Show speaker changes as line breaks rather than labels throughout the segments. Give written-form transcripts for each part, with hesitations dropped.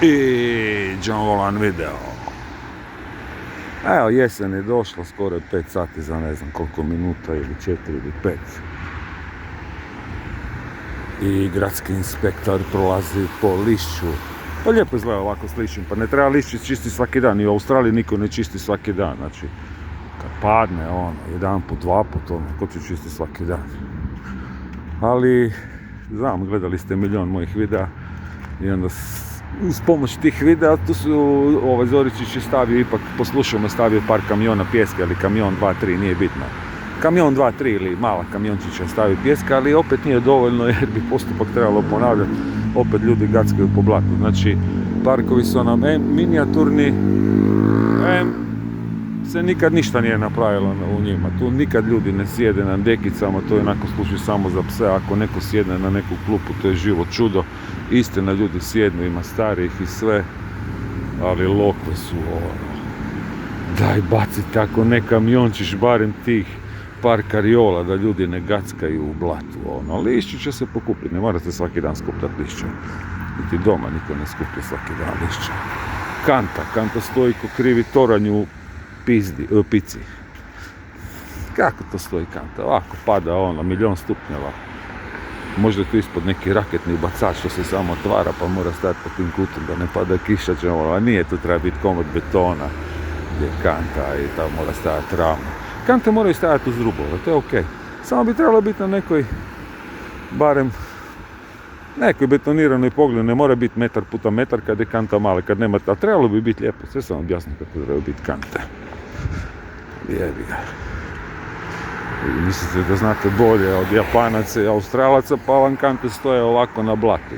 I John Volan video. Evo, jesen je došla, skoro je 5 sati za ne znam koliko minuta, ili 4 ili 5. I gradski inspektor prolazi po lišću. Pa lijepo izgleda ovako s lišćem, pa ne treba lišće čistiti svaki dan. I u Australiji niko ne čisti svaki dan, znači kad padne jedan put, dva put, ko će čistiti svaki dan. Ali, znam, gledali ste milion mojih videa i onda uz pomoć tih videa tu su Zoričić je stavio, ipak poslušamo, stavio par kamiona pjeska ili kamion 2-3, nije bitno. Kamion 2-3 ili mala kamiončića stavio pjeska, ali opet nije dovoljno jer bi postupak trebalo ponavljati, opet ljudi gackaju po blatu. Znači, parkovi su nam minijaturni, se nikad ništa nije napravilo u njima. Tu nikad ljudi ne sjede na dekicama, to je onako služi samo za pse. Ako neko sjedne na neku klupu, to je živo čudo. Istina, ljudi sjednu, ima starijih i sve, ali lokve su daj baci tako ne kamiončić, barem tih par kariola da ljudi ne gackaju u blatu. Lišće će se pokupiti, ne morate svaki dan skupljati lišće. Niti doma niko ne skuplja svaki dan lišće. Kanta stoji ko krivi toranj u pici. Kako to stoji kanta? Ovako pada milion stupnjeva. Možda je tu ispod neki raketni bacač što se samo otvara pa mora stajati pod tim kutom da ne pada kiša, a nije, tu treba biti komad betona gdje je kanta i tamo mora stajati ravno. Kante moraju stajati uz rubove, to je okej. Samo bi trebalo biti na nekoj, barem nekoj betoniranoj pogledu, ne mora biti metar puta metar kad je kanta mala, kad nema, a trebalo bi biti lijepo, sve sam objasnio kako treba biti kante. Jebi ga. I mislite da znate bolje od Japanaca i Australaca, pa vam kante stoje ovako na blatu.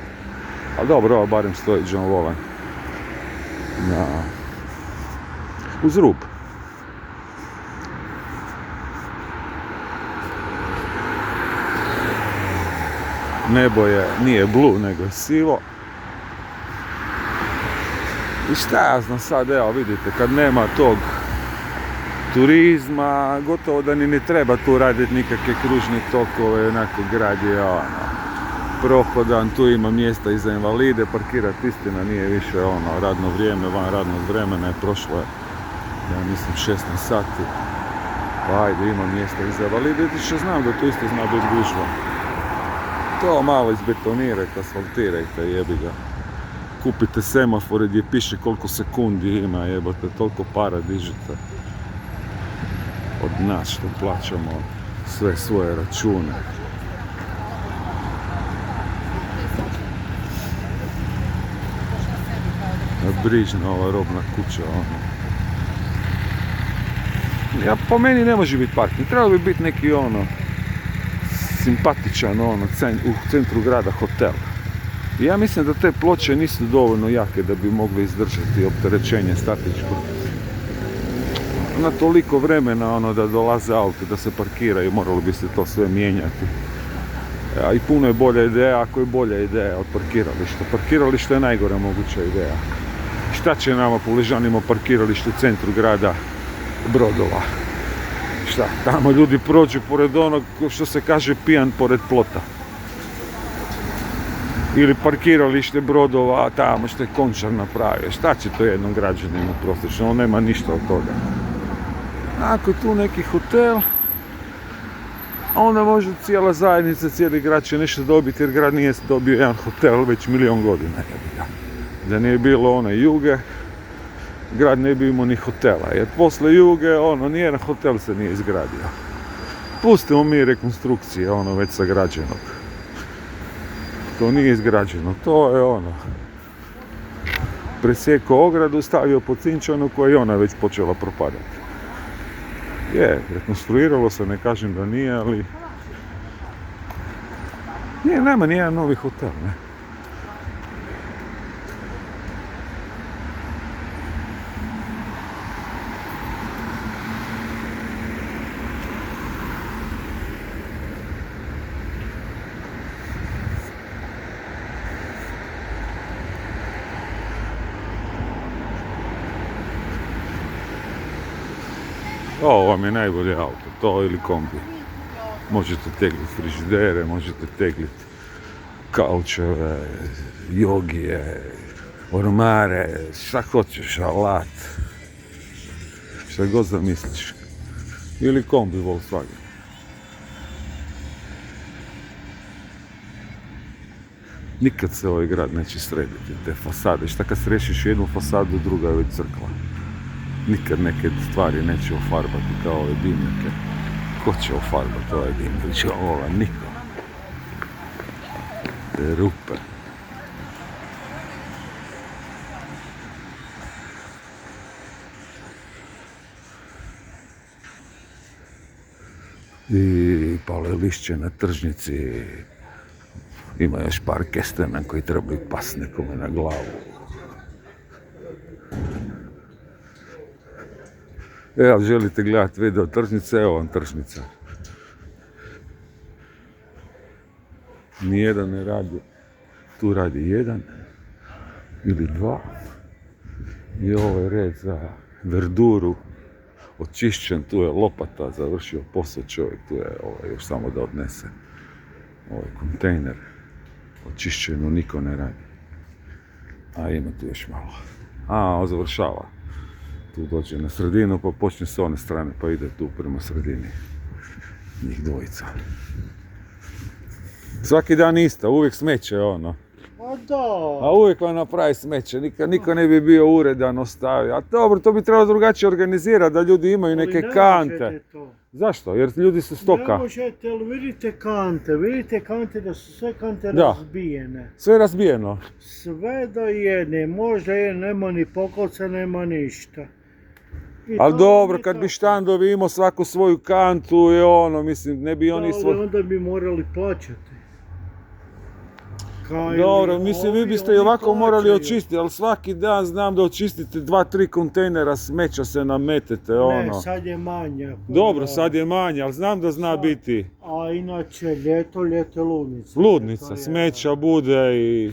A dobro, ovo barem stoji John Volan. Uz rub. Nebo nije blue, nego je sivo. I šta ja znam sad, evo vidite, kad nema tog turizma, gotovo da ni ne treba tu raditi nikakve kružne tokove, onako grad je prohodan, tu ima mjesta i za invalide, parkirati istina nije više radno vrijeme, van radnog vremena je prošlo, ja mislim 16 sati, pa ajde ima mjesta i za invalide, i što znam da tu isto zna biti gužva. To malo izbetonirajte, asfaltirajte, jebi ga. Kupite semafore gdje piše koliko sekundi ima, jebate, toliko para dižete od nas što plaćamo sve svoje račune. Brižna ova robna kuća, po meni ne može biti parking, trebalo bi biti neki simpatičan u centru grada hotel. I ja mislim da te ploče nisu dovoljno jake da bi mogli izdržati opterećenje statičko. Na toliko vremena da dolaze auto, da se parkiraju, moralo bi se to sve mijenjati. I puno je bolja ideja, ako je bolja ideja od parkirališta. Parkiralište je najgora moguća ideja. Šta će nama Puležanima parkiralište u centru grada Brodova? Šta, tamo ljudi prođu pored onog, što se kaže, pijan pored plota. Ili parkiralište Brodova, tamo što je Končar napravio. Šta će to jednom građaninu prosječno? On nema ništa od toga. Ako je tu neki hotel, onda može cijela zajednica, cijeli grad će nešto dobiti, jer grad nije dobio jedan hotel već milion godina. Da nije bilo one Juge, grad ne bi imao ni hotela, jer posle Juge, nijedan hotel se nije izgradio. Pustimo mi rekonstrukcije, već sagrađenog. To nije izgrađeno, to je presjekao ogradu, stavio pod cinčanu koja je ona već počela propadati. Rekonstruiralo se, ne kažem da nije, ali nema nijedan novi hotel, ne. Ovo vam je najbolje auto, to ili kombi. Možete tegliti frižidere, možete tegliti kaučeve, jogije, ormare, šta hoćeš, alat, šta god zamisliš. Ili kombi Volkswagen. Nikad se ovaj grad neće srediti, te fasade. Šta kad srešiš jednu fasadu, druga je već crkva. Nikad neke stvari neće ofarbati kao ove dimnjake. Ko će ofarbati ovaj dimnjak? Niko. Te rupe. I pale lišće na tržnici. Ima još par kestena koji trebaju pas nekome na glavu. Evo, želite gledati video tržnice, evo vam tržnica. Nijedan ne radi. Tu radi jedan ili dva. I ovaj red za verduru očišćen, tu je lopata, završio posao čovjek, tu je još samo da odnese ovaj kontejner. Očišćeno, niko ne radi. A ima tu još malo. On završava. Tu dođe na sredinu, pa počne s one strane, pa ide tu prema sredini. Njih dvojica. Svaki dan isto, uvijek smeće ono. A uvijek vam napravi smeće, niko ne bi bio uredan, ostavio. A dobro, to bi trebalo drugačije organizirati, da ljudi imaju neke kante. Zašto? Jer ljudi su stoka.
Ne možete, ali vidite kante da su sve kante razbijene.
Sve razbijeno?
Sve do jedne, možda nema ni pokolca, nema ništa.
Ali dobro, kad bi štandovi imao svaku svoju kantu i mislim, ne bi oni svoj...
Onda bi morali plaćati.
Dobro, mislim, vi biste i ovako morali očistiti, ali svaki dan znam da očistite 2-3 kontejnera smeća se nametete,
Ne, sad je manje.
Dobro, sad je manje, ali znam da zna biti.
A inače, ljeto ludnica.
Ludnica, smeća bude i...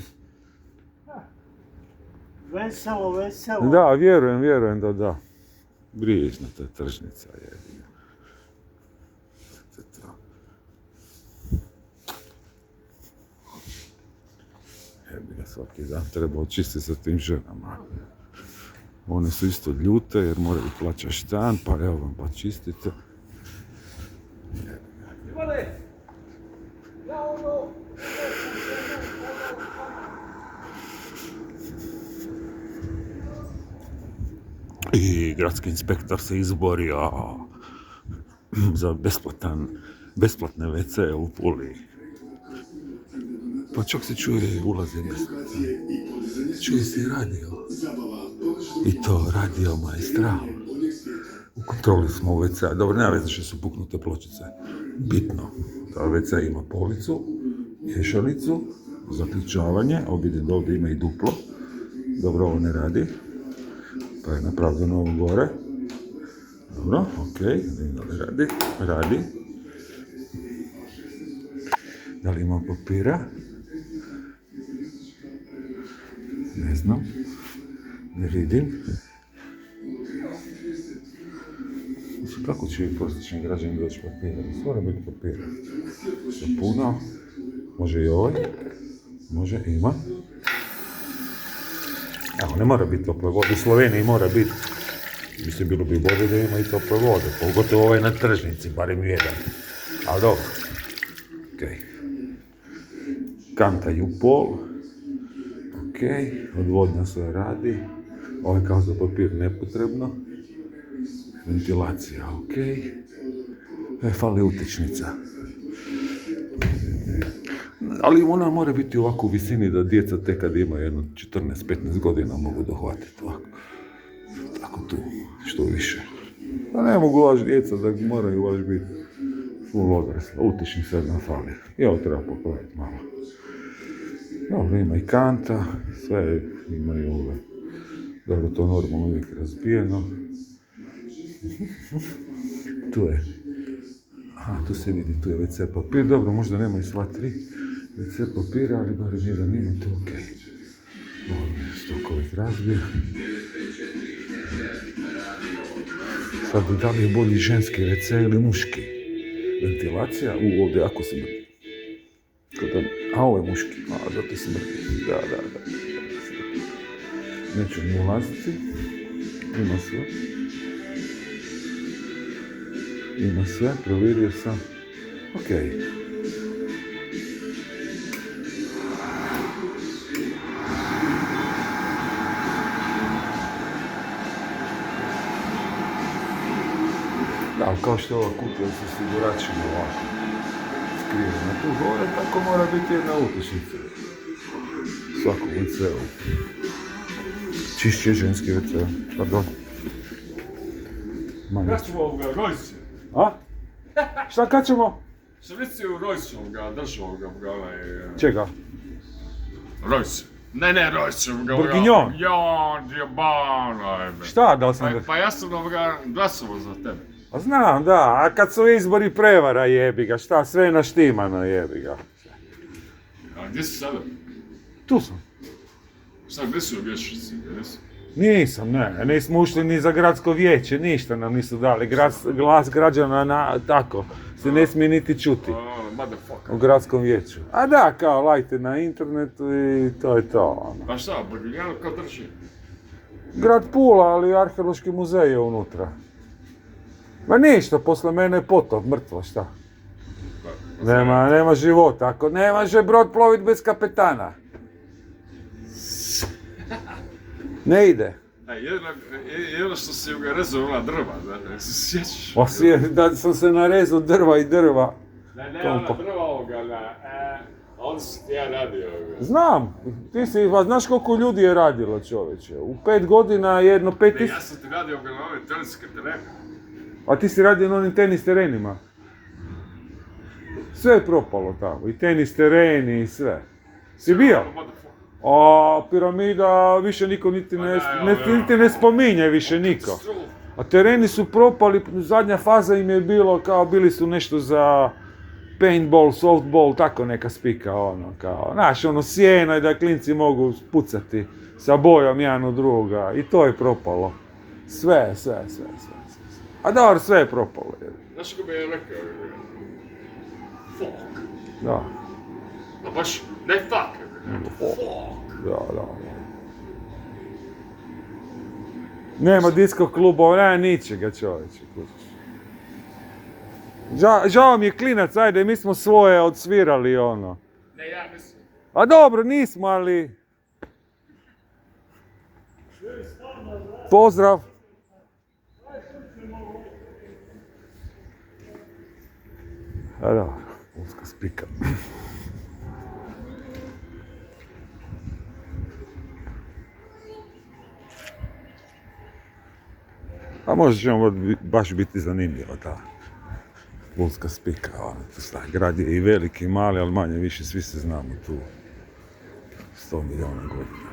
Veselo.
Da, vjerujem da. Brižna ta tržnica je. Svaki dan treba očistiti sa tim ženama. One su isto ljute jer moraju plaćati štan, pa evo vam pa čistite. I gradski inspektor se izborio za besplatne WC u Puli. Pa čak se čuje ulaze besplatno. Čuje se i radio. I to radio Maestral. U kontroli smo u WC. Dobro, nema veze što su puknute pločice. Bitno. Da WC ima policu, ješalicu, zaključavanje. Vidim da ovdje ima i duplo. Dobro, ovo ne radi. Pa je napravljeno ovo gore. Dobro, okej. Da li radi? Radi. Da li ima papira? Ne znam. Ne vidim. Kako će i prosječni građani doći papira? Mora biti papira. Sapuna. Može i ovaj. Može, ima. Evo, ne mora biti tople vode. U Sloveniji mora biti. Mislim, bilo bi bolje da ima i tople vode. Pogotovo ovaj na tržnici, barem jedan. Ali dobro. Okej. Kanta i u pol. Okej. Odvodnja sve radi. Ovo je kao za papir nepotrebno. Ventilacija, okej. Fali utečnica. Ali ona mora biti ovako u visini da djeca tek kad imaju jedno 14-15 godina mogu dohvatiti ovako. Tako tu, što više. Pa ne mogu vaš djeca da moraju vaš biti full odrasla. Utečnica nam fali. I ovo treba popraviti malo. Dobro, ima i kanta, sve imaju ove. Dobro, to normalno uvijek razbijeno. Tu je. Tu se vidi, tu je WC papir. Dobro, možda nema i sva tri WC papira, ali bar jedan ima, to okej. Ovo je stokovih razbija. Sad, da li je bolji ženski WC ili muški? Ventilacija, ovdje jako smrdi. Ovo je muški, zato smrdi. Da. Neću ni ulaziti. Ima sve. Ima sve, provjerio sam. Okej. Da, kao što je ova kutija sa osiguračima ovako skrivena tu gore, tako mora biti jedna utičnica. Svakog WC-u. Čišće ženski WC, pardon.
Kad ćemo ovoga Rojsi?
A? Šta kad ćemo?
Što reci u Rojsu ovoga, drži ovoga,
Čega?
Rojs. Ne, Rojs ovoga.
Bourguignon?
Jebana.
Šta, da li sam...
Pa ja sam ovoga glasovao za tebe.
A znam, da, a kad su izbori prevara jebi ga, šta, sve je naštimano jebi ga.
A gdje si sada?
Tu sam.
Šta, gdje si u vječici?
Nisam, ne, nismo ušli ni za gradsko vijeće, ništa nam nisu dali, glas građana tako, se ne smije niti čuti
Motherfucker.
u gradskom vijeću. A da, kao lajte na internetu i to je to. Ono.
Pa šta, Bourguignon kao drži?
Grad Pula, ali arheološki muzej je unutra. Ma ništa, posle mene je potop, mrtvo, šta? Nema života, ako ne može brod plovit bez kapetana. Ne ide.
Jedno što si ga rezao ona drva, da se sjećaš.
Da sam se narezao drva i drva.
Ne, ona drva ovoga, onda si ti ja radio ovoga.
Znam, znaš koliko ljudi je radilo, čoveče. U 5 godina jedno 5
Ne, ja sam ti radio ovoga na ove teniske terene.
A ti si radio na onim tenis terenima. Sve je propalo tamo, i tenis tereni i sve. Si bio? A piramida više niko niti ne spominje više niko. A tereni su propali, zadnja faza im je bilo kao bili su nešto za paintball, softball, tako neka spika ono kao. Znaš ono sjena i da klinci mogu pucati sa bojom jedan od druga i to je propalo. Sve. A dobro, sve je propalo.
Znaš kako bi je rekao? Fuck.
Da.
A baš, ne fuck. Fuck.
Da. Nema disko klubova, nema ničega čovječe. Žao mi je klinac, ajde, mi smo svoje odsvirali ono.
Ne, ja mislim.
A dobro, nismo, ali... Pozdrav. A da, uska spika. A možda će vam baš biti zanimljivo ta Pulska spika. Grad je i veliki i mali, ali manje više svi se znamo tu 100 milijuna godina.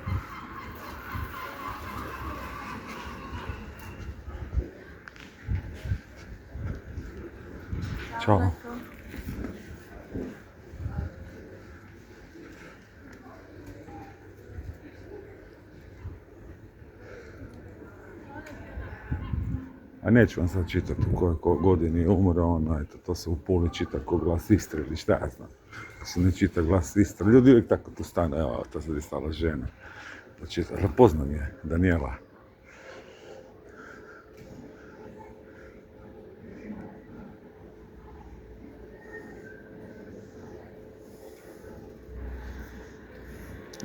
Ćao. A neću vam sad čitati u kojoj godini je umro, eto, to se u Puli čita ko Glas Istre ili šta ja znam. To se ne čita Glas Istre, ljudi uvijek tako tu stane, evo, to sad je stala žena. To čita, ali poznam je, Daniela.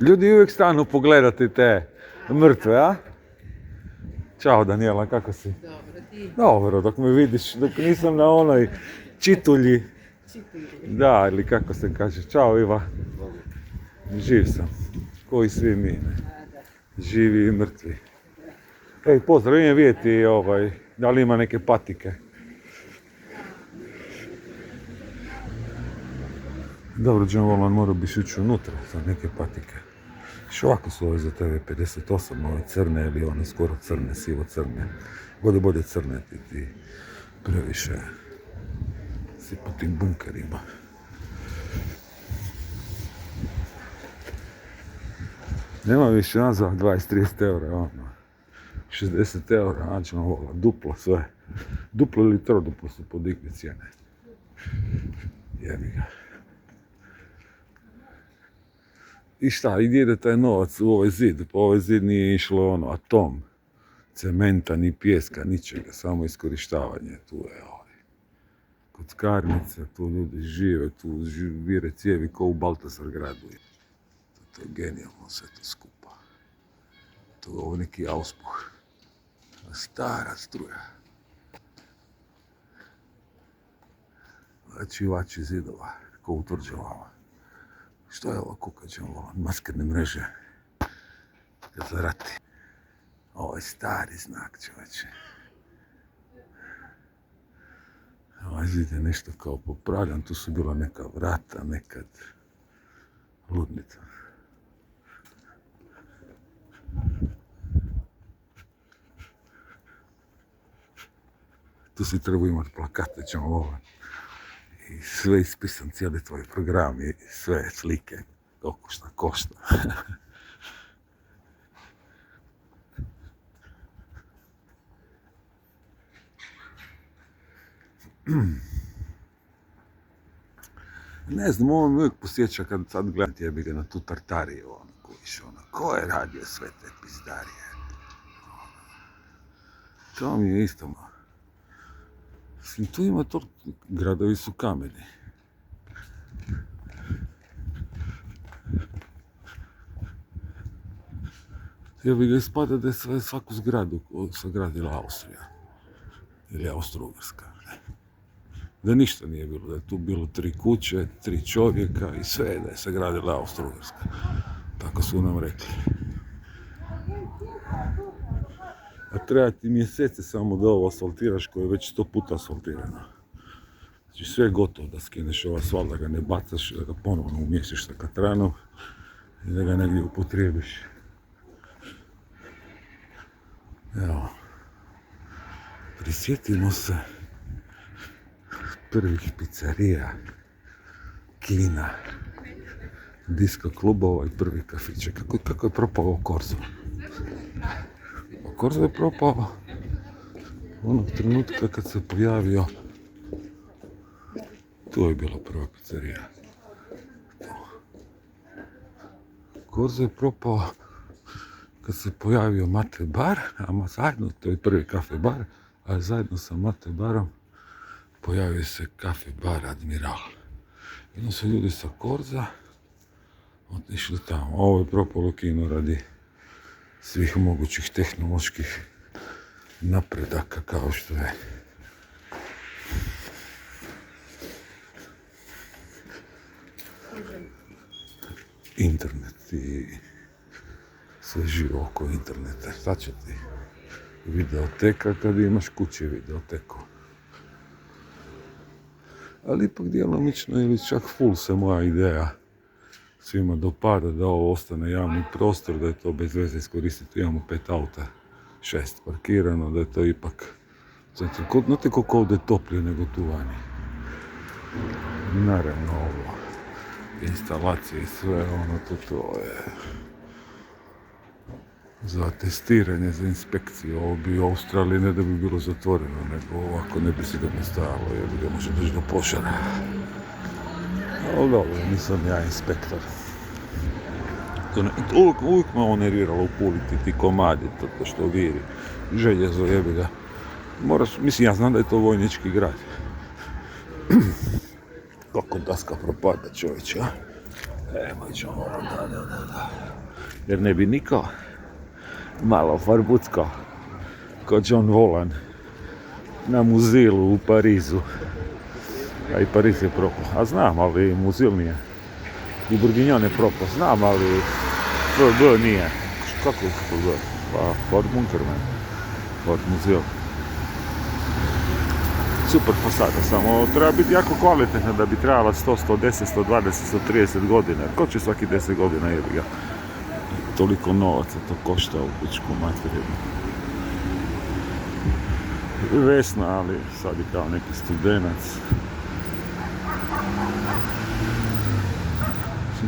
Ljudi uvijek stanu pogledati te mrtve, a? Ćao Daniela, kako si?
Dobro, ti?
Dobro, dok me vidiš, dok nisam na onoj čitulji. Da, ili kako se kaže. Ćao Iva. Živ sam. Koji svi mi, ne? Živi i mrtvi. Ej, pozdrav, idem vidjeti da li ima neke patike. Dobro, John Volan, morao biš ući unutra za neke patike. Što ovako su ove za tebe 58, ove crne ili one skoro crne, sivo crne. Bolje crne ti previše si po tim bunkerima. Nema više nazad 20-30 eura, ono. 60 eura, naćemo vola, duplo sve. Duplo ili troduplo su podigli cijene. Jebi ga. I šta, i gdje ide taj novac u ovaj zid? Pa ovaj zid nije išlo ono, atom, cementa, ni pijeska, ničega, samo iskorištavanje. Tu je kockarnice, tu ljudi žive, tu vire cijevi ko u Baltasar gradu. To je genijalno sve to skupa. To je ovo neki auspuh. Stara struja. Vači zidova, ko u tvrđavama. Što je ovo kukađevo, maskerne mreže? Kad zarati. Ovo je stari znak, čovječe. Ovaj zid je nešto kao popravljan, tu su bila neka vrata, nekad ludnica. Tu si treba imati plakate, ćemo ovo. I sve ispisan, cijeli tvoj program i sve slike, koliko šta košta. Ne znam, ovo mi uvijek posjeća kad sad gledam jebi ga na tu Tartariju, ono, kojiš, ono, ko je radio sve te pizdarije? To mi je isto, mislim, tu ima to, gradovi su kameni. Jebi ga ispada da je svaku zgradu sagradila Austrija. Ili Austro-Ugarska. Da ništa nije bilo, da je tu bilo 3 kuće, 3 čovjeka i sve da je sagradila Austro-Ugarska. Tako su nam rekli. A treba ti mjesece samo da ovo asfaltiraš koje je već 100 puta asfaltirano. Znači sve je gotovo da skineš ovaj asfalt, da ga ne bacaš, da ga ponovno umjestiš sa katranom i da ga negdje upotrijebiš. Evo, prisjetimo se prvih pizzerija, kina, disko klubova i prvih kafića. Kako je propao Korzo? Korzo je propao onog trenutka kad se pojavio. Tu je bila prva pizzerija. Korzo je propao kad se pojavio Mate bar, a zajedno, to je prvi kafe bar, a zajedno sa Mate barom pojavio se kafe bar Admiral. Jedno su ljudi sa Korza otišli tamo. Ovo je propalo kino radi svih mogućih tehnoloških napredaka kao što je internet i sve živo oko interneta. Šta će ti videoteka kad imaš kući videoteku? Ali ipak djelomično ili čak full se moja ideja svima dopada da ovo ostane javni prostor, da je to bez veze iskoristiti. Imamo 5 auta, 6 parkirano, da je to ipak... Znate koliko ovdje toplije nego tu vani. Naravno ovo, instalacije i sve ono, to je... za testiranje, za inspekciju. Ovo bi u Australiji ne da bi bilo zatvoreno, nego ovako ne bi sigurno stajalo, jer bi ga može doći do požara. Ali dobro, nisam ja inspektor. Uvijek me ovo nerviralo u Puli, ti komadi, to što viri, željezo jebi ga. Moraš, mislim, ja znam da je to vojnički grad. Kako daska propada, čovječe, a? Evo ćemo ovo, da. Jer ne bi niko malo farbucko, ko John Volan, na Muzilu u Parizu. A i Pariz je propao. A znam, ali Muzil nije. I Bourguignon je propao. Znam, ali FB nije. Kako je FB? Pa Ford Munkerman. Ford Muzil. Super fasada, samo treba biti jako kvalitetna da bi trebala 100, 110, 120, 130 godina. Ko će svaki 10 godina jebi ga? Toliko novaca to košta u pičku materiju. Vesna, ali sad je kao neki studenac.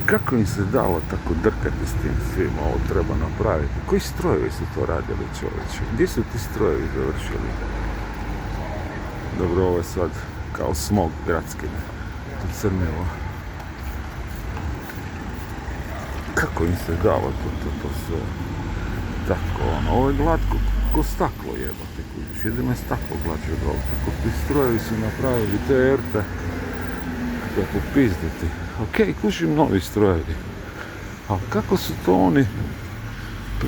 Kako im se dalo tako drkati s tim svim, ovo treba napraviti? Koji strojevi su to radili, čovječe? Gdje su ti strojevi završili? Dobro, ovo je sad kao smog gradski, to crnilo. kako im se dalo to sve. Tako, ovo je glatko ko staklo jebate, kužiš, jedino je staklo glađe od ovog. Tako ti strojevi su napravili te erte, da popizditi. Okej, kužim novi strojevi. Ali kako su to oni, pa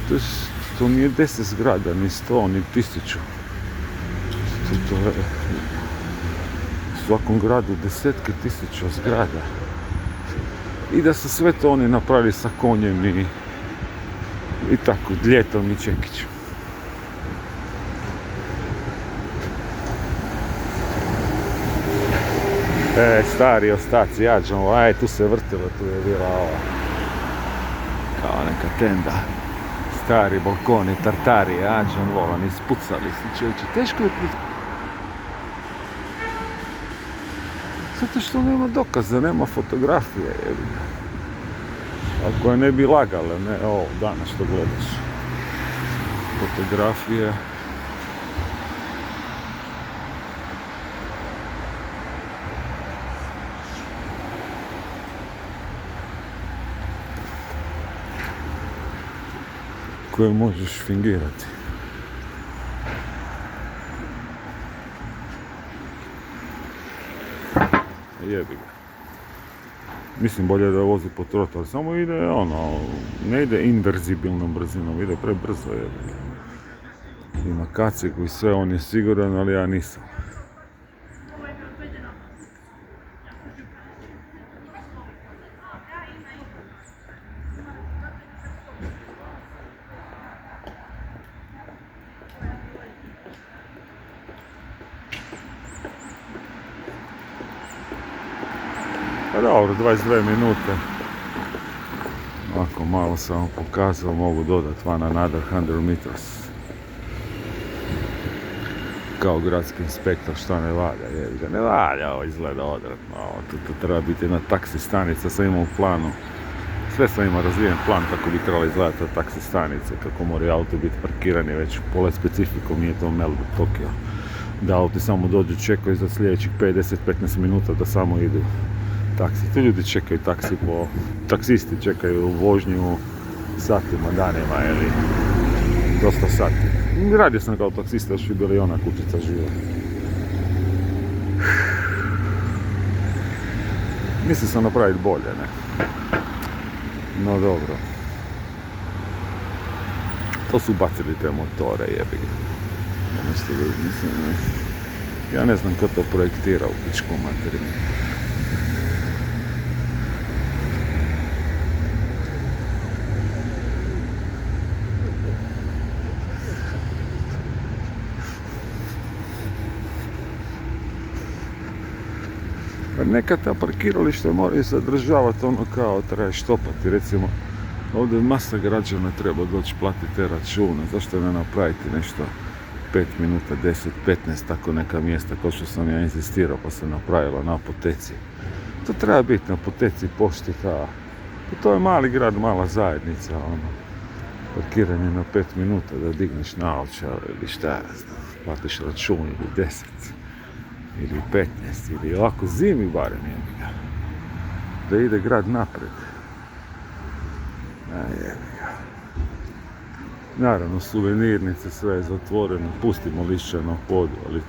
to nije 10 zgrada, ni 100, ni 1000. To je u svakom gradu desetke tisuća zgrada. I da su sve to oni napravili sa konjem i tako, Ljetom i Čekićem. Stari ostaci, jađamo, tu se vrtilo, tu je bila ova, kao neka tenda. Stari balkoni, tartari, jađan, volan, ispucali su čovječe, teško je zato što nema dokaza, nema fotografije, jebi ga. Ako je ne bi lagale, ne ovo danas što gledaš. Fotografije. Koje možeš fingirati. Jebi ga. Mislim bolje da vozi po trotoru, samo ide ne ide inverzibilnom brzinom, ide prebrzo, jebi ga. Ima kacigu i sve, on je siguran, ali ja nisam. Pa dobro, 22 minute. Ovako malo sam vam pokazao, mogu dodati one another 100 meters. Kao gradski inspektor, šta ne valja, jebi ga. Ne valja, ovo izgleda odvratno. To treba biti jedna taksi stanica, sam imao u planu. Sve sam imao razvijen plan kako bi trebala izgledati ta taksi stanice, kako moraju auto biti parkirani već pole specifikom, nije to Melbourne, Tokio. Da auti samo dođu, čekaju za sljedećih 5-10-15 minuta da samo idu taksi. Ti ljudi čekaju taksi taksisti čekaju vožnju satima, danima ili dosta sati. Radio sam kao taksista, još je bila i ona kućica živa. Mislim sam napraviti bolje, ne? No dobro. To su bacili te motore, jebi ga. Mislim, ja ne znam ko to projektira u pičku materiju. Neka ta parkirališta moraju sadržavati ono kao treba štopati, recimo ovdje masa građana treba doći platiti te račune, zašto ne napraviti nešto 5 minuta, 10, 15, tako neka mjesta kao što sam ja insistirao pa se napravila na apoteci. To treba biti na apoteci, pošti, to je mali grad, mala zajednica, parkiranje na 5 minuta da digneš naočale ili šta ja znam, platiš račun ili 10. Ili 15, ili ovako zimi barem jebi ga. Da ide grad napred. Jebi ga. Naravno, suvenirnice, sve je zatvoreno, pustimo lišćano podu, ali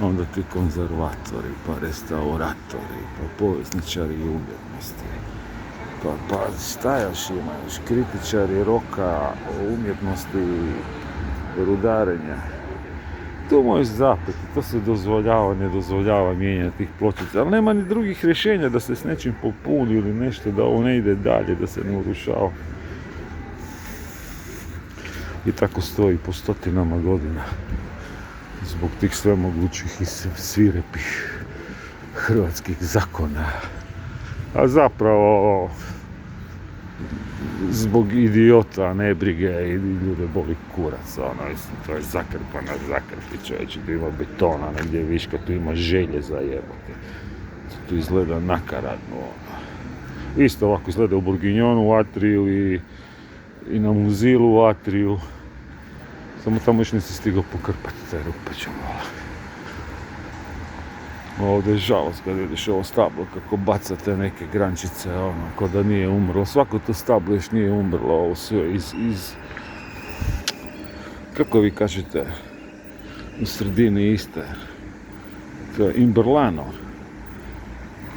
onda ti konzervatori, pa restauratori, pa povjesničari i umjetnosti. Pa šta još ima, još kritičari roka, umjetnosti, rudarenja. To možeš zapeti, to se dozvoljava, ne dozvoljava mijenjati tih pločica, ali nema ni drugih rješenja da se s nečim popuni ili nešto, da ovo ne ide dalje, da se ne urušava. I tako stoji po stotinama godina, zbog tih svemogućih i svirepih hrvatskih zakona. A zapravo, zbog idiota, nebrige i ljude boli kurac, mislim, to je zakrpana zakrpi, čovječe, tu ima betona, negdje viška, tu ima željeza jebote, tu izgleda nakaradno, Isto ovako izgleda u Bourguignonu u Atriju i na Muzilu u Atriju, samo tamo još nisi stigao pokrpati te rupe, Ovdje je žalost kad vidiš ovo stablo kako bacate neke grančice, ono, ko da nije umrlo. Svako to stablo još nije umrlo, ovo sve kako vi kažete, u sredini iste. To je Imberlano.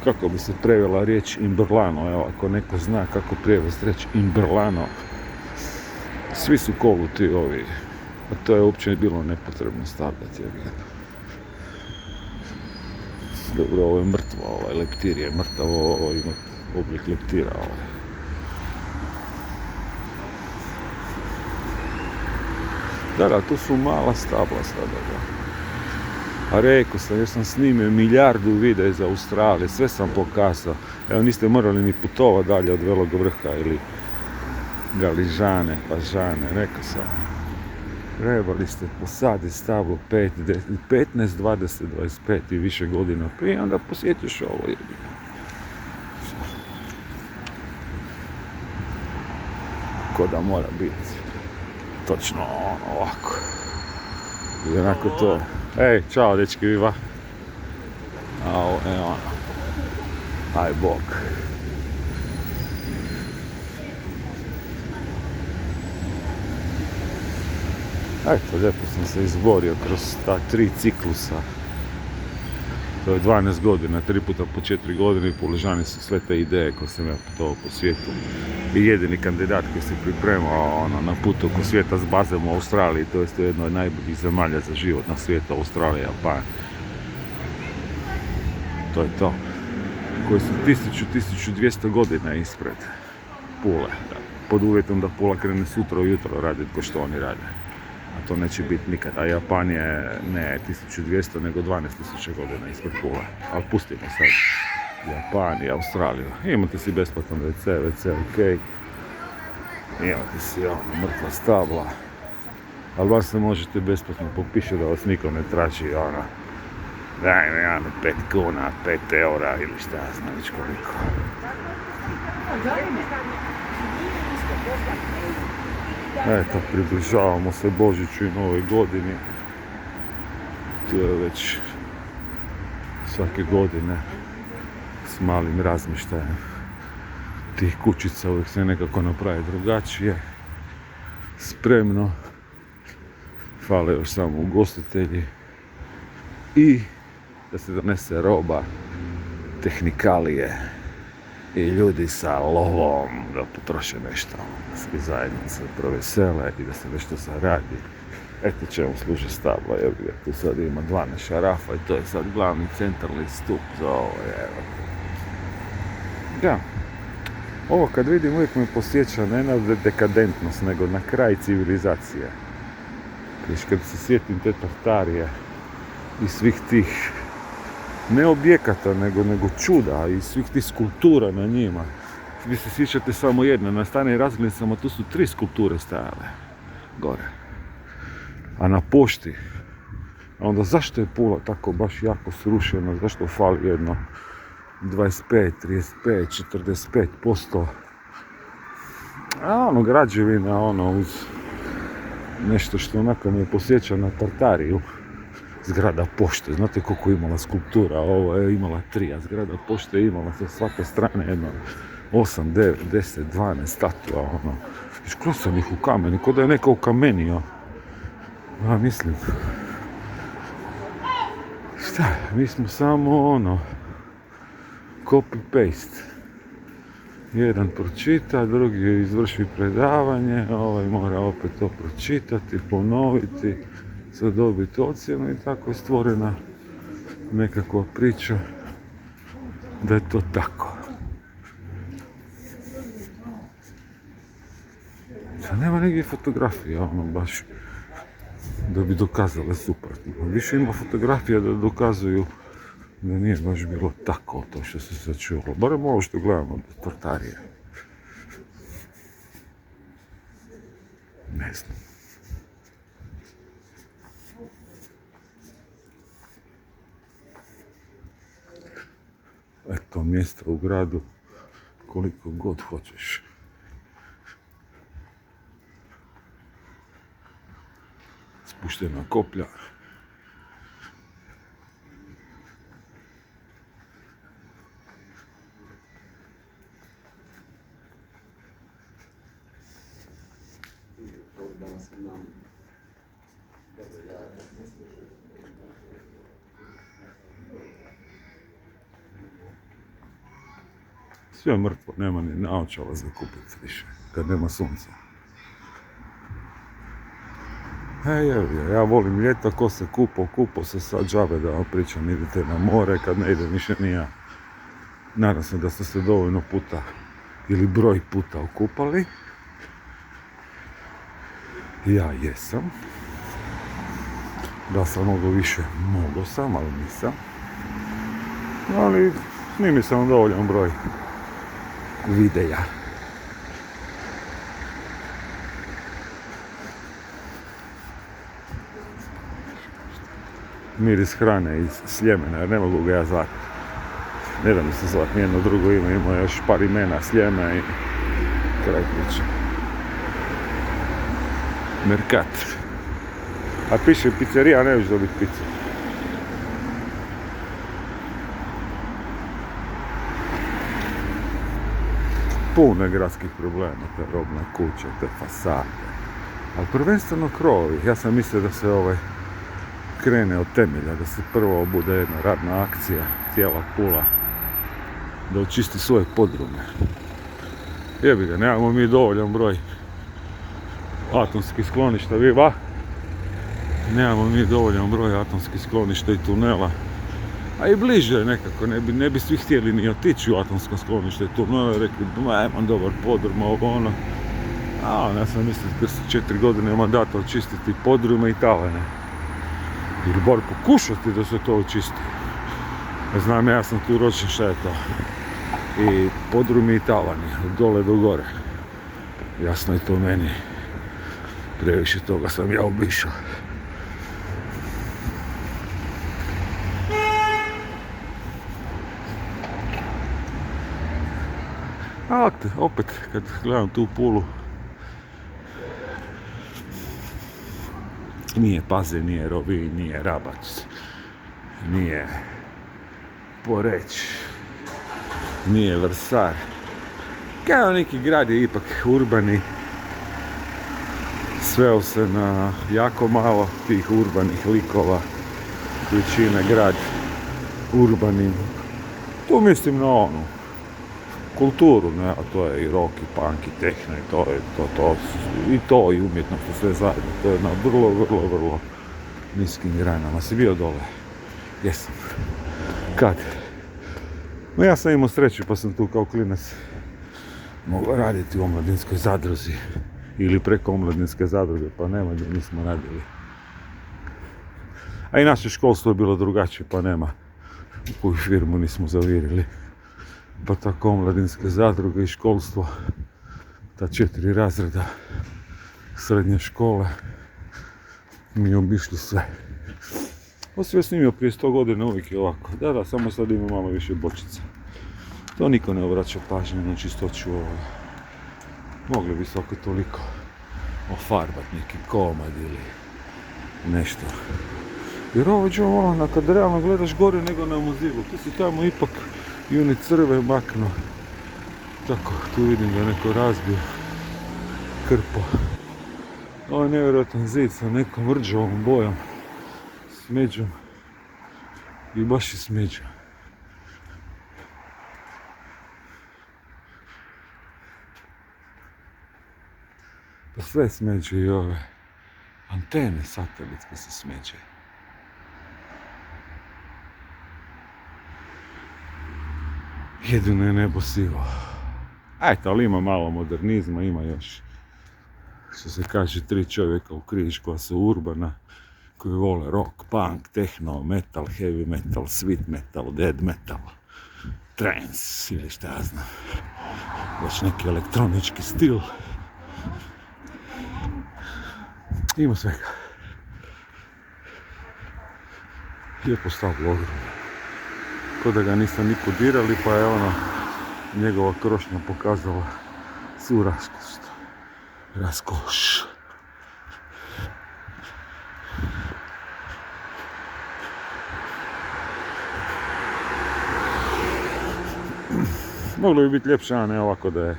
Kako bi se prevela riječ Imberlano, evo, ako neko zna kako prevesti riječ Imberlano. Svi su koluti ovi, a to je uopće bilo nepotrebno stavljati. Dobro, ovo je mrtvo, ovaj leptir je mrtav, ovo ima oblik leptira. Da, tu su mala stabla sada. A rekao sam, još sam snimio 1.000.000 videa iz Australije, sve sam pokazao. Evo, niste morali ni putovati dalje od Velog vrha ili Galižane, Pažane, rekao sam. Trebali ste posaditi stablo 5, 15, 20, 25 i više godina prije, onda posjetiš ovo. Ko da mora biti. Točno ono, ovako. I onako to. Ej, čao dečki, viva. A ovo, ono. Aj, bog. Eto, lijepo sam se izborio kroz ta 3 ciklusa. To je 12 godina, 3 puta po 4 godine i poležane su sve te ideje koje sam ja putovao po svijetu. I jedini kandidat koji se pripremao na putu oko svijeta s bazom u Australiji, to je jedno od najboljih zemalja za život na svijetu, Australija, Japan. To je to. Koji su 1200 godina ispred Pule. Pod uvjetom da Pula krene sutra ujutro raditi ko što oni rade. A to neće biti nikad. A Japan je ne 1200 nego 12.000 godina ispred Pule. Ali pustimo sad Japan i Australiju. Imate si besplatan WC ok. Imate si mrtva stabla. Ali vas se možete besplatno popiše da vas niko ne traži daj mi 5 kuna, 5 eura ili šta ja znam već koliko. Eto, približavamo se Božiću i Novoj godini. To je već svake godine s malim razmještajem tih kućica, uvijek se nekako napravi drugačije. Spremno. Fale još samo ugostitelji. I da se donese roba, tehnikalije i ljudi sa lovom da potroše nešto, da svi zajedno se provesele i da se nešto zaradi. Eto čemu služe stabla, jer tu sad ima 12 šarafa i to je sad glavni centralni stup za ovo, evo. Da, ovo kad vidim uvijek me posjeća ne na dekadentnost, nego na kraj civilizacije. Kad se sjetim te Tartarije i svih tih ne objekata, nego čuda i svih tih skulptura na njima. Vi se sjećate samo jedne, na starim razglednicama tu su 3 skulpture stajale gore. A na pošti, a onda zašto je Pula tako baš jako srušena, zašto fali jedno 25, 35, 45% građevina uz nešto što onako me posjeća na Tartariju. Zgrada pošte, znate koliko je imala skulptura, ovo je imala 3, a zgrada pošte je imala sa svake strane jedno 8, 9, 10, 12 statua, išklosanih u kameni, ko da je neko ukamenio. Ja mislim, šta, mi smo samo copy-paste. Jedan pročita, drugi izvrši predavanje, ovaj mora opet to pročitati, ponoviti, za dobiti ocjenu i tako je stvorena nekakva priča da je to tako. Da nema negdje fotografija, baš da bi dokazale suprotno. Više ima fotografija da dokazuju da nije baš bilo tako to što se sad čulo. Barem ovo što gledamo od Tartarije. Ne znam. Eto, mjesta u gradu koliko god hoćeš. Spuštena koplja. Sve je mrtvo, nema ni naočala za kupiti više, kad nema sunca. Ja volim ljeto, ko se kupao se sad džabe da vam pričam, idete na more, kad ne idem više ni ja. Nadam se da ste se dovoljno puta ili broj puta okupali. Ja jesam. Da sam mogao više, mogao sam, ali nisam. Ali snimio sam dovoljan broj videa. Miris hrane iz Sljemena, jer ne mogu ga ja zvati. Ne da mi se zvati nijedno drugo ime, ima još par imena Sljeme i kraj priče. Mercator. A piše pizzerija, ne možeš dobiti pizzu. Puno gradskih problema, te robne kuće, te fasade. Ali prvenstveno krovovi. Ja sam mislio da se krene od temelja, da se prvo bude jedna radna akcija, cijela Pula, da očisti svoje podrume. Jebi ga, nemamo mi dovoljan broj atomskih skloništa, viva? Nemamo mi dovoljan broj atomskih skloništa i tunela. A i bliže nekako, ne bi svi htjeli ni otići u atomsko sklonište i tunela, rekli, imam dobar podrum, ovo ono. Ja sam mislio da su 4 godine mandata očistiti podrume i tavane. Ili bar pokušati da se to očisti. Znam, ja sam tu ročen, šta je to. I podrumi i tavani, od dole do gore. Jasno je to meni. Previše toga sam ja obišao. A opet, kad gledam tu Pulu, nije Pazin, nije Rovinj, nije Rabac, nije Poreč, nije Vrsar. Kao neki grad je ipak urbani, sveo se na jako malo tih urbanih likova, koji čine grad urbanim. Tu mislim na onu kulturu, ne, a to je i rock, i punk, i techno, i to i umjetnost, sve zajedno. To je na vrlo niskim granama. Si bio dole? Jesam. Kad? No ja sam imao sreću pa sam tu kao klinac mogao raditi u omladinskoj zadruzi ili preko omladinske zadruge, pa nema gdje nismo radili. A i naše školstvo je bilo drugačije, pa nema u koju firmu nismo zavirili. Pa tako omladinske zadruge i školstvo, ta 4 razreda srednje škole, mi obišli sve. Ovo sam snimio prije 100 godina, uvijek je ovako. Da, samo sad ima malo više bočica. To niko ne obraća pažnju na čistoću ovoga. Mogli bi svako toliko ofarbat neki komad ili nešto. Jer ovo je kad realno gledaš gore nego na Mozilu. Tu si tamo ipak i one crve maknu. Tako, tu vidim da je neko razbio krpo. Ovo je nevjerojatan zid sa nekom rđavom bojom, smeđom i baš i smeđom. Pa sve smeđe i ove antene satelitske se smeđe. Jedino je nebo sivo. Eto, ali ima malo modernizma, ima još, što se kaže, 3 čovjeka u križ koja su urbana, koji vole rock, punk, techno, metal, heavy metal, sweet metal, dead metal, trance ili šta ja znam. Baš neki elektronički stil. Ima svega. Lijepo stablo ogromno. Ko da ga nisam niko dirali, pa je njegova krošnja pokazala svu raskoš. Moglo bi biti ljepše, a ne ovako da je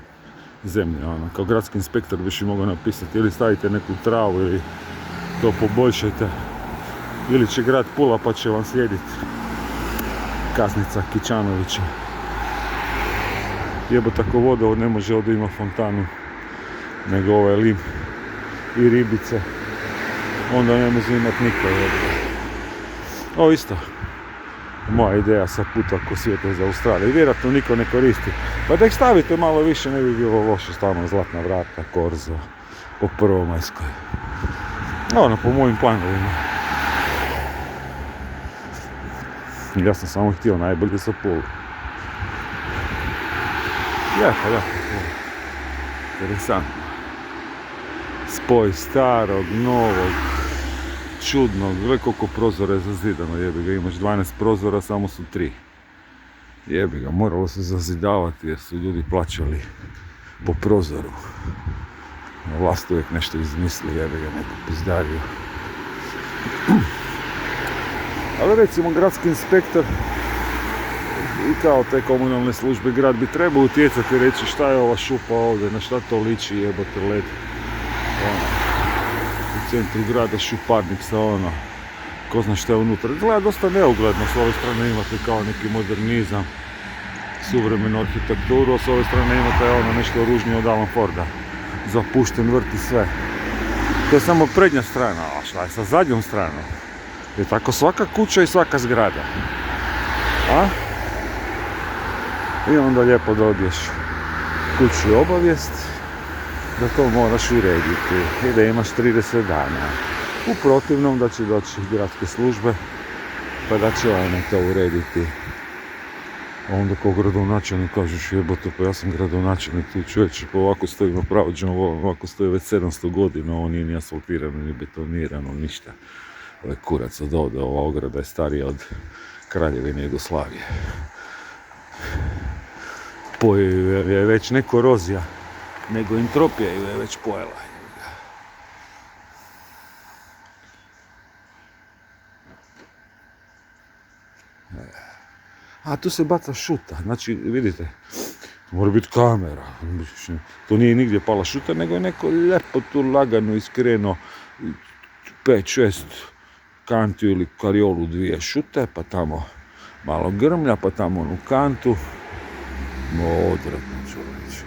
zemlje, ono, kao gradski inspektor biš i mogao napisati ili stavite neku travu ili to poboljšajte, ili će grad Pula pa će vam slijediti kaznica Kičanovića. Jebote, ako vodovod ne može ovdje ima fontanu, nego ovaj lim i ribice, onda ne može imat niko. Ovo isto moja ideja sa puta ko svijeta za Australiju. Vjerojatno niko ne koristi. Pa da ih stavite malo više, ne bi bilo loše. Stavno Zlatna vrata, Korzo, po Prvomajskoj. Ono, po mojim planovima. Ja sam samo htio najbolje za Pulu. Jako. Interesantno. Spoj starog, novog, čudnog, gledaj koliko prozora je zazidano, jebi ga, imaš 12 prozora, samo su 3. Jebi ga, moralo se zazidavati jer su ljudi plaćali po prozoru. Vlast uvijek nešto izmisli, jebi ga, neku pizdariju. Ali recimo gradski inspektor i kao te komunalne službe grad bi trebao utjecati i reći šta je ova šupa ovdje, na šta to liči, jebote led. U centru grada šuparnik sa ono, ko zna šta je unutra. Gleda dosta neugledno, s ove strane imate kao neki modernizam, suvremenu arhitekturu, a s ove strane imate ono nešto ružnije od Alan Forda. Zapušten vrt i sve. To je samo prednja strana, a šta je sa zadnjom stranom? Je tako svaka kuća i svaka zgrada. A? I onda lijepo dobiješ kuću obavijest da to moraš urediti i da imaš 30 dana. U protivnom da će doći gradske službe pa da će one to urediti. A onda kao gradonačelnik kažeš jebote, pa ja sam gradonačelnik tu čovječe, pa ovako stoji na pravođeno, ovako stoji već 700 godina, ovo nije ni asfaltirano, ni betonirano, ništa. Ovo je kurac od ovdje, ova ograda je starija od Kraljevine Jugoslavije. Pojeo je već ne korozija, nego entropija ju je već pojela. A tu se baca šuta, znači vidite, mora biti kamera. To nije nigdje pala šuta, nego je neko lijepo tu lagano iskrenuo 5-6 kantu ili kariolu 2 šute, pa tamo malo grmlja, pa tamo onu kantu. Odvratno čovječe.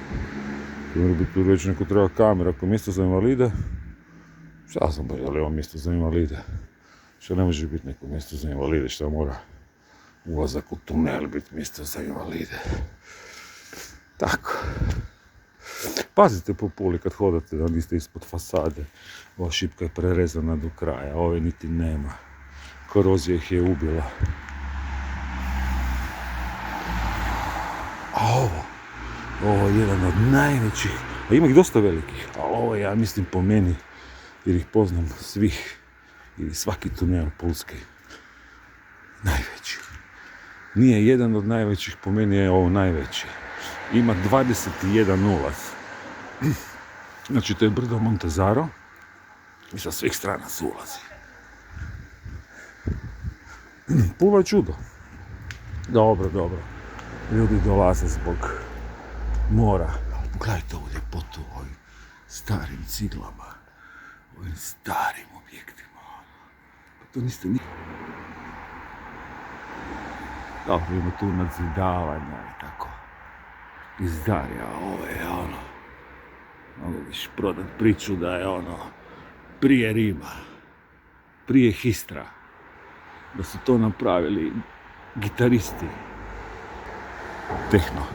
Mora biti tu reći neko treba kamera, ako mjesto za invalide. Šta znam, je li ovo mjesto za invalide? Što ne može biti neko mjesto za invalide, šta mora ulazak u tunel biti mjesto za invalide. Tako. Pazite po Puli kad hodate da niste ispod fasade. Ova šipka je prerezana do kraja, ove niti nema. Korozija ih je ubila. A ovo je jedan od najvećih, a ima ih dosta velikih, ali ovo je, ja mislim, po meni, jer ih poznam svih, ili svaki tunel pulski, najveći. Nije jedan od najvećih, po meni je ovo najveći. Ima 21 ulaz. Znači, to je brdo Montezaro i sa svih strana se ulazi. Pula je čudo. Dobro. Ljudi dolaze zbog mora. Ali pogledajte ovu ljepotu, ovim starim ciglama, ovim starim objektima. Pa to niste ni... Dobro, ima tu nadzidavanja i tako. Izdarja, ovo je ono... Mogu biš prodat priču da je ono... Prije Rima, prije Histra. Da su to napravili gitaristi. Tehno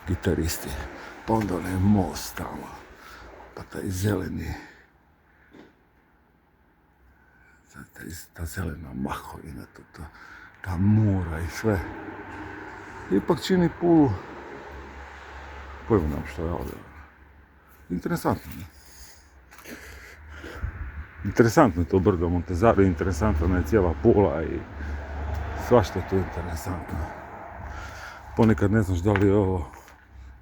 gitaristi, pa onda onaj most tamo, pa taj zeleni, ta zelena mahovina, ta mura i sve. Ipak čini Pulu, pojmo nam što je ovdje. Interesantno, ne? Interesantno je to brdo Montezaro, interesantna je cijela Pula i svašta je to interesantno. Ponekad ne znaš da li je ovo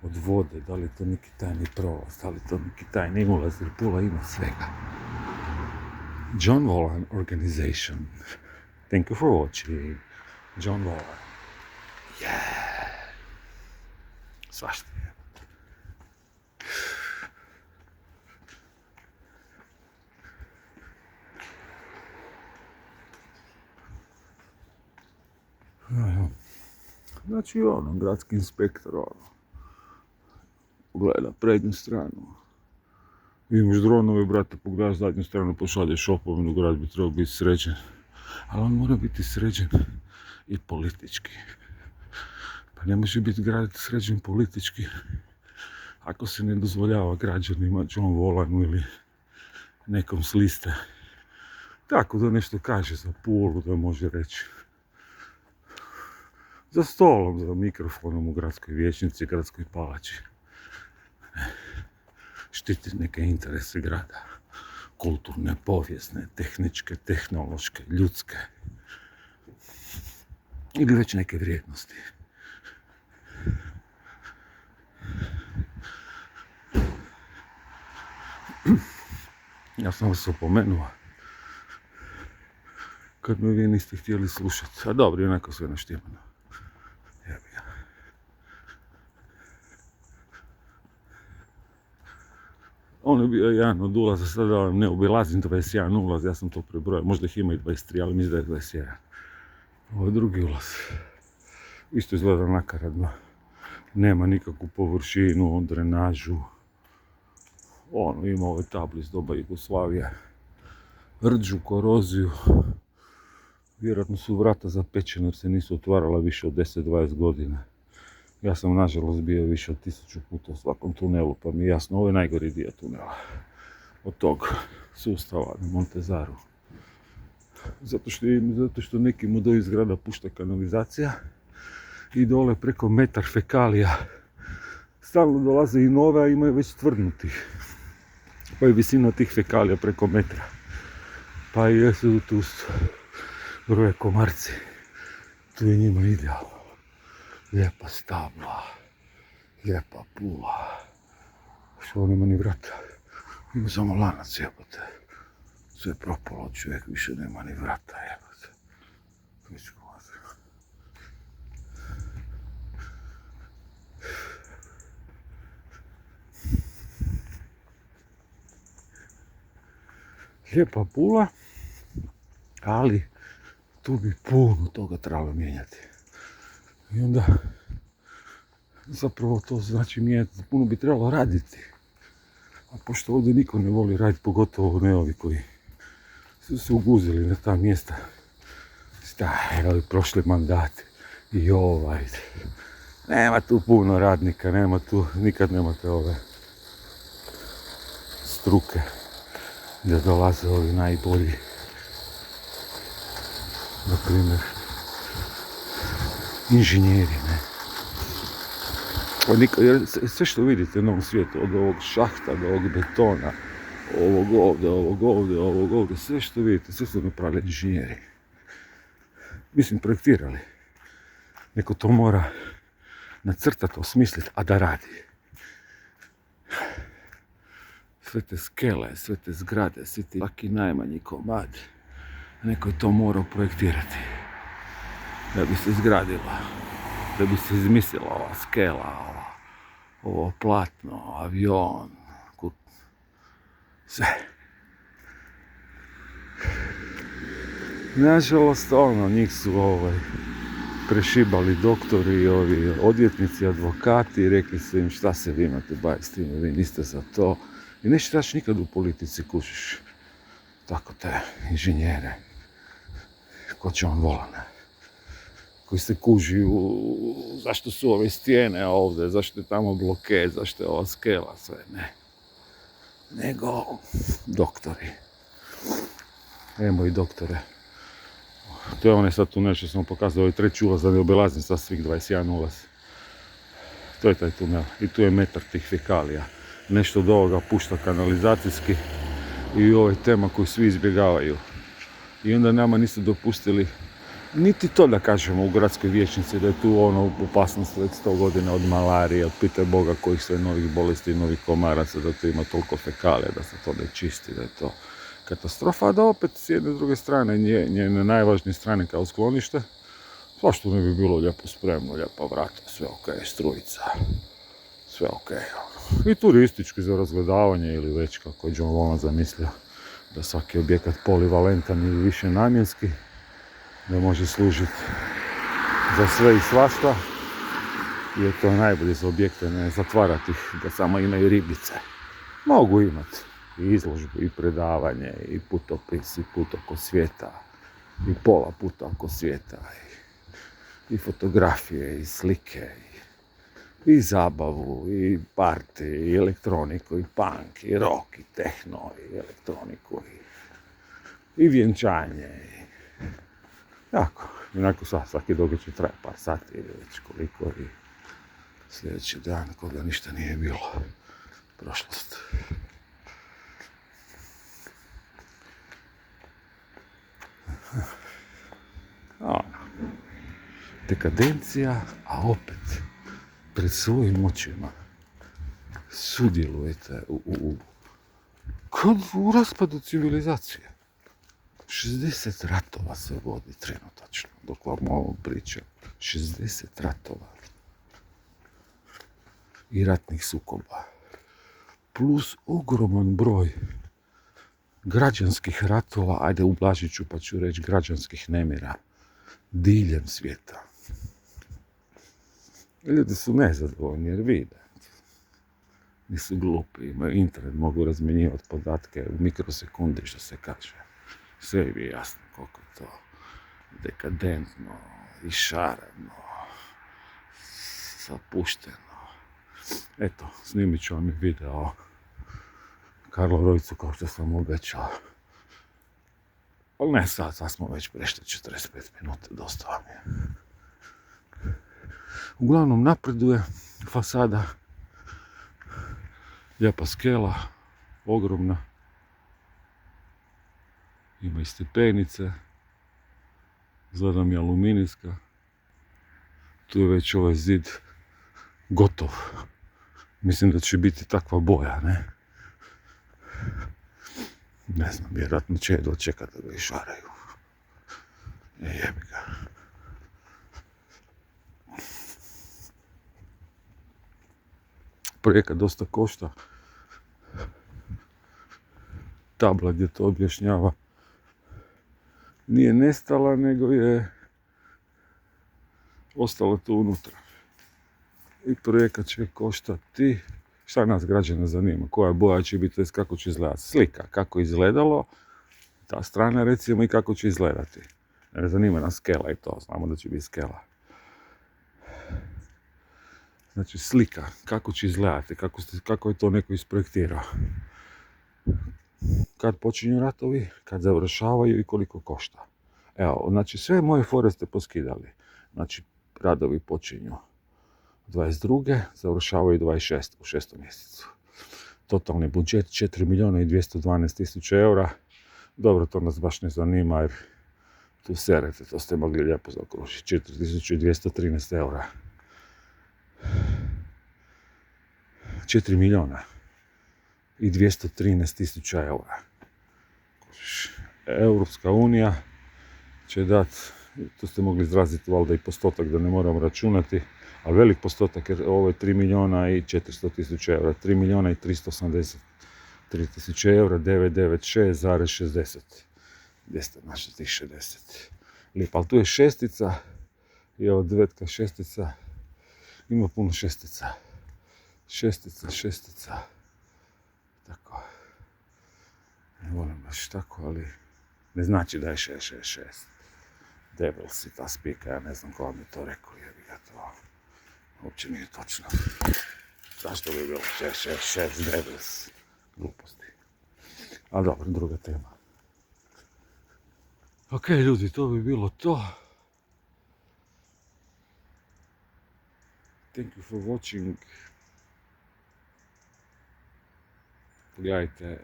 od vode, da li je to neki tajni prolaz, da li je to neki tajni ulaz, jer Pula ima svega. John Vollan Organization. Thank you for watching. John Vollan. Yeah. Svašta je. Znači ono, gradski inspektor, ono, gleda prednju stranu. Imaš dronove, brate, pogledaš zadnju stranu, pošalješ opomenu, grad bi trebao biti sređen. Ali on mora biti sređen i politički. Pa ne može biti grad sređen politički ako se ne dozvoljava građanima John Volanu ili nekom s liste. Tako da nešto kaže za Pulu, da može reći. Za stolom, za mikrofonom u gradskoj vijećnici, gradskoj palači. Štiti neke interese grada. Kulturne, povijesne, tehničke, tehnološke, ljudske. Ili već neke vrijednosti. Ja sam vas opomenuo kad me vi niste htjeli slušati. A dobro, jednako sve naštimano. Jebi ga. On je bio jedan od ulaza, sada ne obilazim 21 ulaz, ja sam to prebrojao, možda ih ima i 23, ali mislim da je 21. Ovo je drugi ulaz. Isto izgleda nakaradno. Nema nikakvu površinu, drenažu. Ono, ima ove table iz doba Jugoslavije. Rđu, koroziju. Vjerojatno su vrata zapečena jer se nisu otvarala više od 10-20 godina. Ja sam nažalost bio više od 1000 puta u svakom tunelu, pa mi je jasno, ovo je najgori dio tunela. Od tog sustava na Montezaru. Zato što nekim od ovih zgrada pušta kanalizacija i dole preko metar fekalija. Stalno dolaze i nove, a imaju već tvrdnutih. Pa je visina tih fekalija preko metra. Pa i jesu tu broje komarci. Tu je njima idealno. Lijepa stabla. Lijepa Pula. Što nema ni vrata. Ima samo lanac, jebote. Sve je propalo, čovjek više nema ni vrata, jebote. Pičku mater. Lijepa Pula, ali tu bi puno toga trebalo mijenjati. I onda, zapravo to znači mijenjati, puno bi trebalo raditi. A pošto ovdje niko ne voli raditi, pogotovo ne ovi koji su se uguzili na ta mjesta. Ovi prošli mandati i ovaj. Nema tu puno radnika, nema tu, nikad nemate ove struke da dolaze ovi najbolji. Na primjer, inženjeri, ne. Jer sve što vidite na ovom svijetu, od ovog šahta do ovog betona, ovog ovdje, sve što vidite, sve su napravili inženjeri. Mislim, projektirali. Neko to mora nacrtati, osmisliti, a da radi. Sve te skele, sve te zgrade, svi ti svaki najmanji komad. Neko je to morao projektirati. Da bi se izgradila, da bi se izmislila ova skela, ovo platno, avion, sve. Nažalost, njih su prešibali doktori i ovi odvjetnici, advokati i rekli su im šta se vi imate baviti s time, vi niste za to. I neće daći nikad u politici, kužiš. Tako te inženjere. Ko će on volane. Koji se kuži zašto su ove stijene ovdje, zašto je tamo bloket, zašto je ova skela, sve, ne. Nego doktori. Evo i doktore. To je onaj sad tunel što sam pokazao, ovaj treći ulaz, da ne obilazim sad svih 21 ulaz. To je taj tunel. I tu je metar tih fekalija. Nešto od ovoga pušta kanalizacijski i ovo je tema koju svi izbjegavaju. I onda nama nisu dopustili niti to da kažemo u gradskoj vijećnici da je tu opasnost već 100 godina od malarije, od pitaj Boga kojih sve novih bolesti i novih komaraca, da tu ima toliko fekalija, da se to ne čisti, da je to katastrofa, a da opet s jedne s druge strane, njene najvažnije strane kao sklonište, zašto ne bi bilo lijepo spremno, lijepa vrata, sve ok, strujica, sve ok. I turistički za razgledavanje ili već kako je John Volano zamislio da svaki objekat polivalentan ili više namjenski, da može služiti za sve i svašta. jer to je najbolje za objekte, ne zatvarati ih, da samo imaju ribice. Mogu imati i izložbu, i predavanje, i putopis, i put oko svijeta, i pola puta oko svijeta, i fotografije, i slike, i zabavu, i party, i elektroniku, i punk, i rock, i techno, i elektroniku, i vjenčanje. Jako, inako svaki događaj traje par sati ili već koliko, i sljedeći dan koga ništa nije bilo. Prošlost. Dekadencija, a opet pred svojim očima sudjelujete u raspadu civilizacije. 60 ratova se vodi trenutačno, dok vam ovo pričam. 60 ratova i ratnih sukoba. Plus ogroman broj građanskih ratova, ajde ublažit ću pa ću reći građanskih nemira, diljem svijeta. Ljudi su nezadovoljni jer vide. Nisu glupi, imaju internet, mogu razmjenjivati podatke u mikrosekundi, što se kaže. Sve im je jasno koliko je to dekadentno, išareno, zapušteno. Eto, snimit ću vam video Karlovicu kao što sam obećao. Ali ne sad smo već prešli 45 minuta, dosta vam je. Uglavnom napreduje fasada, lijepa skela, ogromna, ima i stepenice, izgleda mi aluminijska, tu je već ovaj zid gotov, mislim da će biti takva boja, ne? Ne znam, vjerojatno će dočekati da ga išaraju. Jebi ga. Projekat dosta košta. Tabla gdje to objašnjava nije nestala, nego je ostala tu unutra. I projekat će koštati, šta nas građana zanima, koja boja će biti, kako će izgledati. Slika, kako je izgledalo, ta strana recimo, i kako će izgledati. Ne zanima nas skela i to, znamo da će biti skela. Znači slika, kako će izgledati, kako je to neko isprojektirao. Kad počinju ratovi, kad završavaju i koliko košta. Evo, znači sve moje fore ste poskidali. Znači, radovi počinju 22. završavaju 26. u 6. mjesecu. Totalni budžet 4.212.000 eura. Dobro, to nas baš ne zanima jer tu serete, to ste mogli lijepo zaokružiti. 4.213 eura. 4.213.000 eura. Europska unija će dati, tu ste mogli izraziti valjda i postotak da ne moram računati, ali velik postotak jer ovo je 3.400.000 eura, 3.383.000 eura, 996,60. Gdje ste našli tih 60 lipa, ali tu je šestica i ova devetka šestica, ima puno šestica. Šestica. Tako. Ne volim baš tako, ali ne znači da je 666. Devils i ta spika, ja ne znam ko mi to rekao, jebi ga to. Uopće nije točno. Zašto bi bilo 666 Devils? Gluposti. Ali dobro, druga tema. Ok, ljudi, to bi bilo to. Thank you for watching. Pogledajte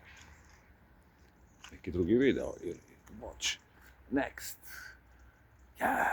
neki drugi video ili watch next. Yeah.